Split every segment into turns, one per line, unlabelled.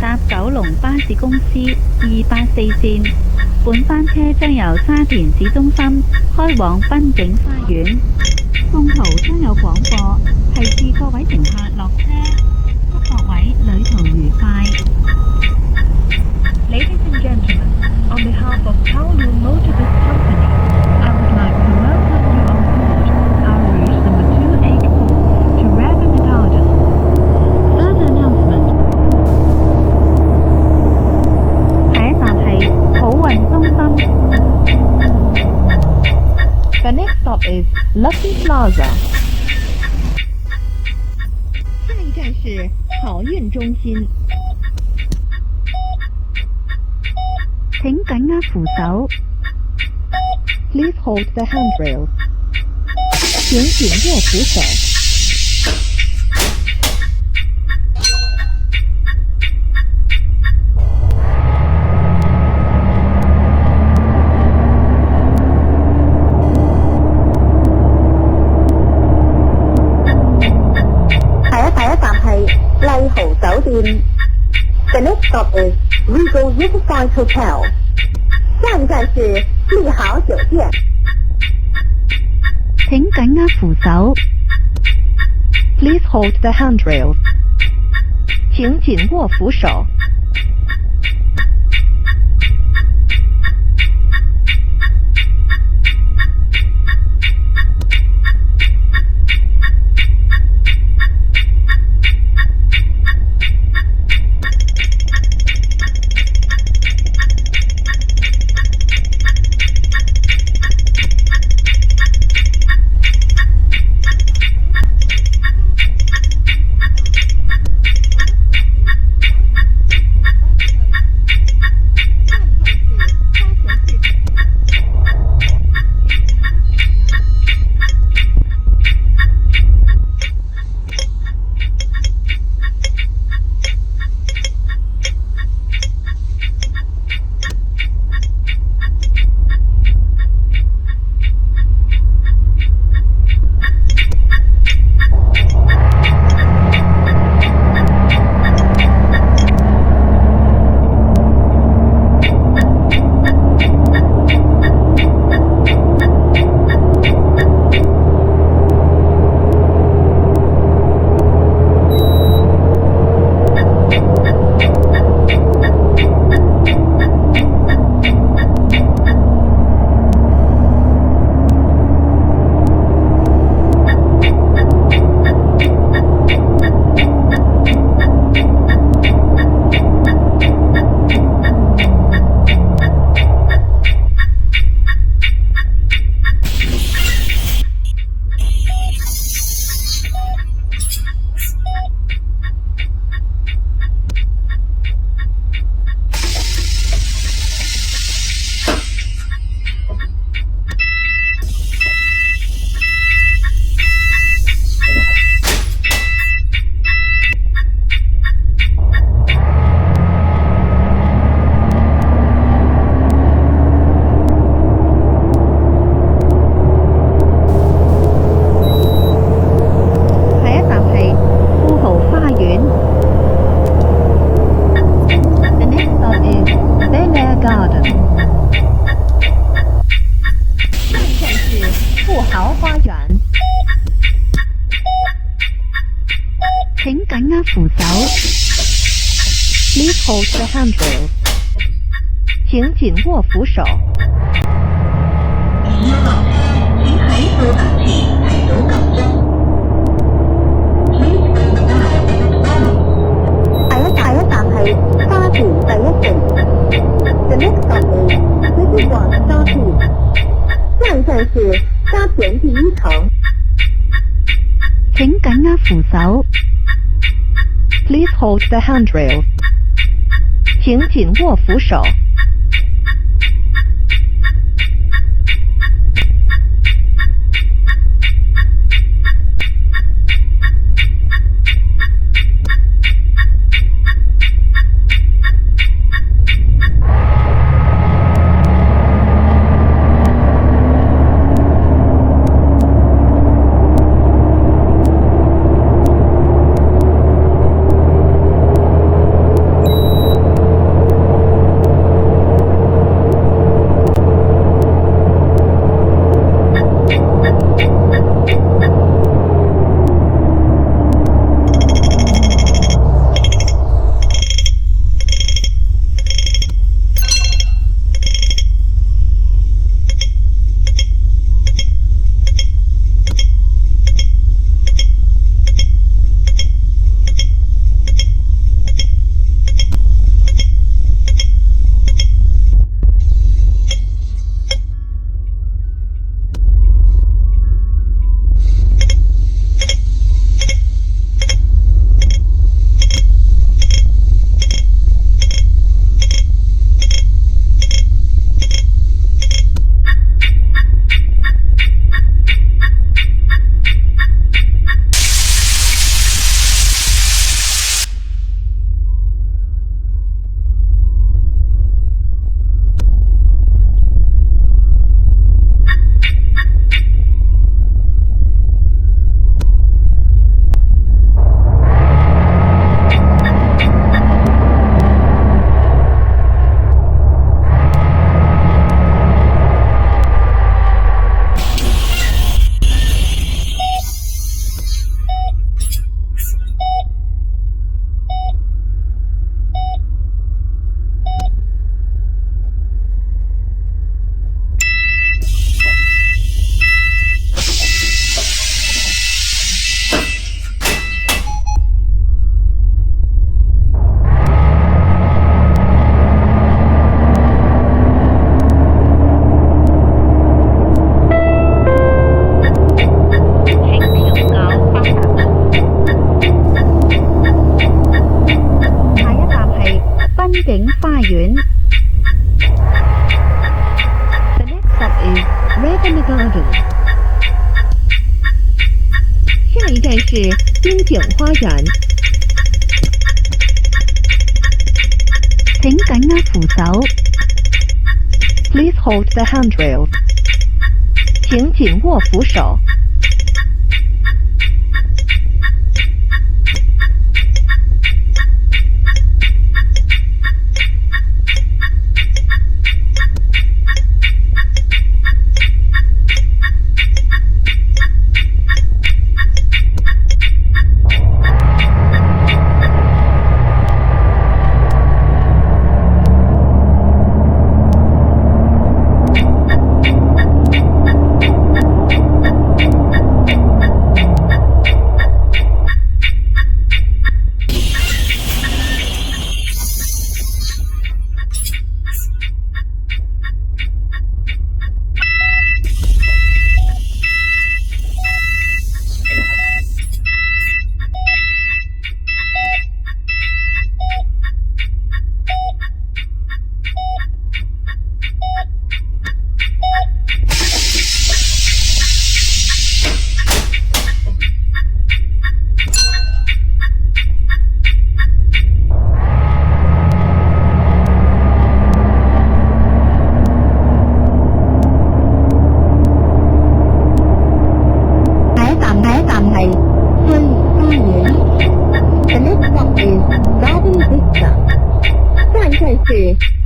搭九龍巴士公司284線，本班車將由沙田市中心開往濱景花園。中途將有廣播提示各位乘客落車，祝各位旅途愉快。
Ladies and gentlemen, on behalf of Kowloon Motorbus Company, I would like to welcome you on board our route number 284 to Raven Garden. Further announcement.
下一站係好運中心。
The next stop is Lucky Plaza.
下一站是好运中心，
請緊握扶手。
Please hold the handrail. 请紧握扶手。
下一站係麗豪酒店。The next stop is Regal Riverside Hotel. 下一站是利豪酒店。
請緊握扶手。
Please hold the handrail. 请紧握扶手。
請緊握扶手。
Please hold the handrail. 請緊握扶手。
要落車，請喺到達前提早撳鐘。下一站係沙田第一城。The next stop is City Walk 沙田。下一站是沙田第一城。
請緊握扶手。
Please hold the handrail. 請緊握扶手。
濱景花園。
The next stop is Raven Gardens. 下一站是滨景花園。
請緊握扶手。
Please hold the handrails. 請緊握扶手。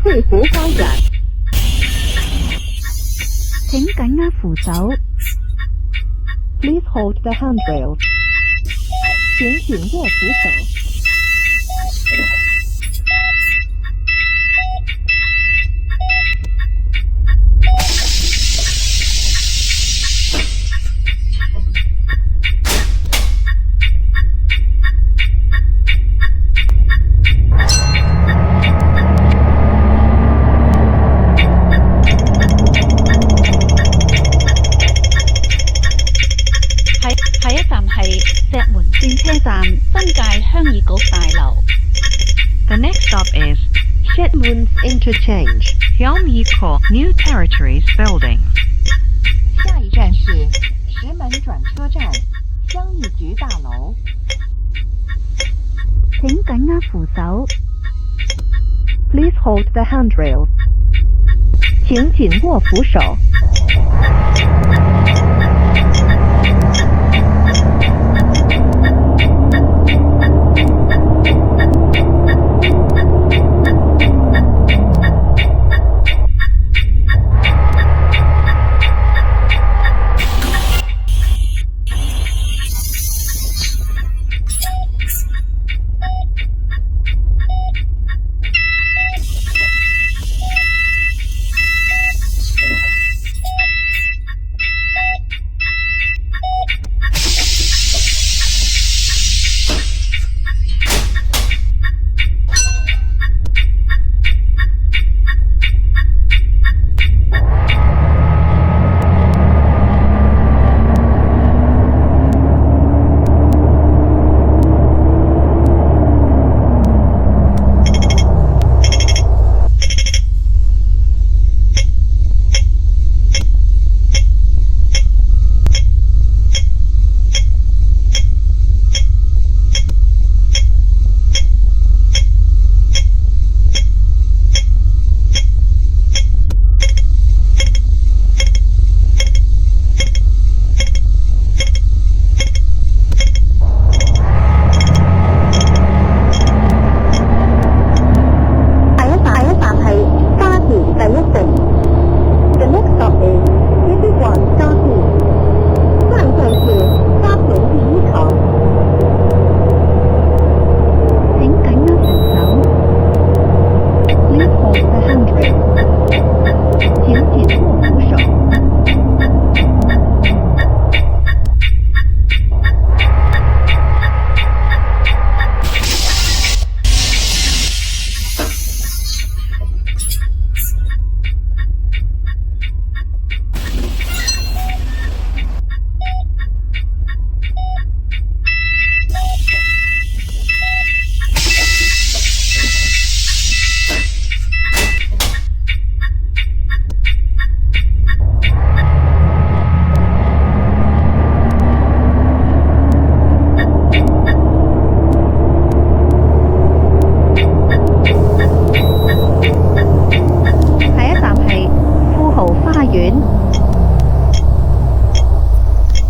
翠湖花園。
請緊握扶手。
Please hold the handrails. 請緊握扶手。
下一站係石門線車站新界鄉議局大樓。
The next stop is
Shetlands Interchange.
Hyomiko New Territories Building.
下一站是石門轉車站鄉議局大樓。
請緊握扶手。
Please hold the handrails. 請緊握扶手。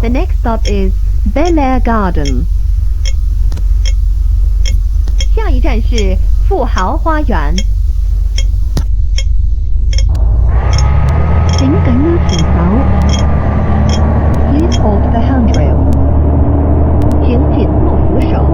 The next stop is Bel Air Garden. 下一站是富豪花园。
請緊握扶手。
Please hold the handrail. 请紧握扶手。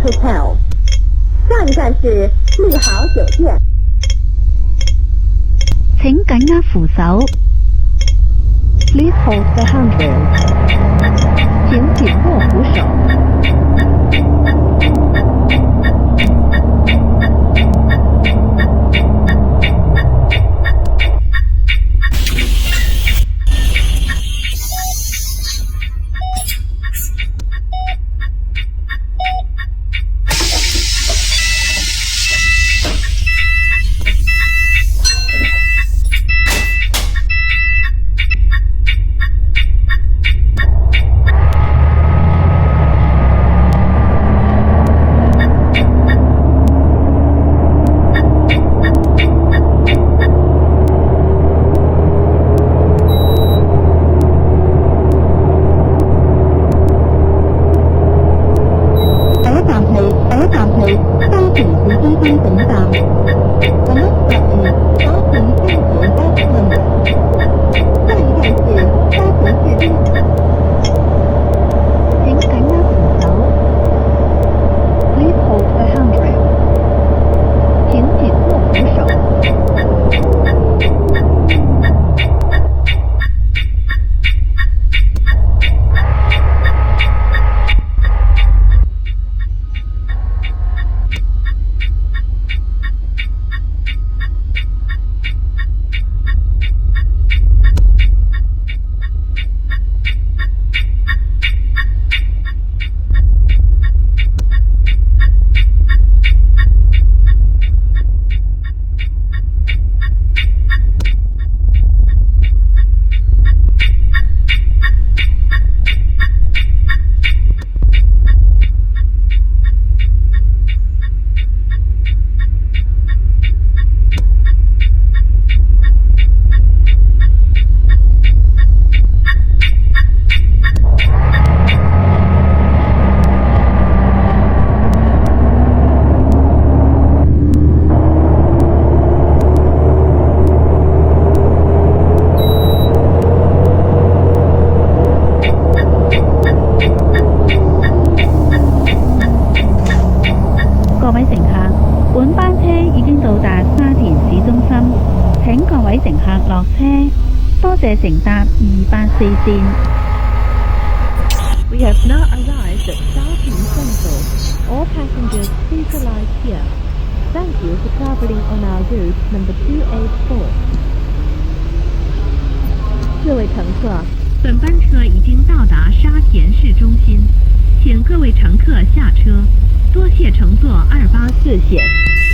Hotel， 下一站是利豪酒店。
請緊握扶手。
Please hold the handrail. 请紧握扶手。
各位乘客，本班車已經到達沙田市中心，請各位乘客落車，多謝乘搭284線。
We have now arrived at Southend Central. All passengers please alight here. Thank you for traveling on our route number 284. 各位乘客，本班车已经到达沙田市中心，请各位乘客下车，多谢。切乘坐284线。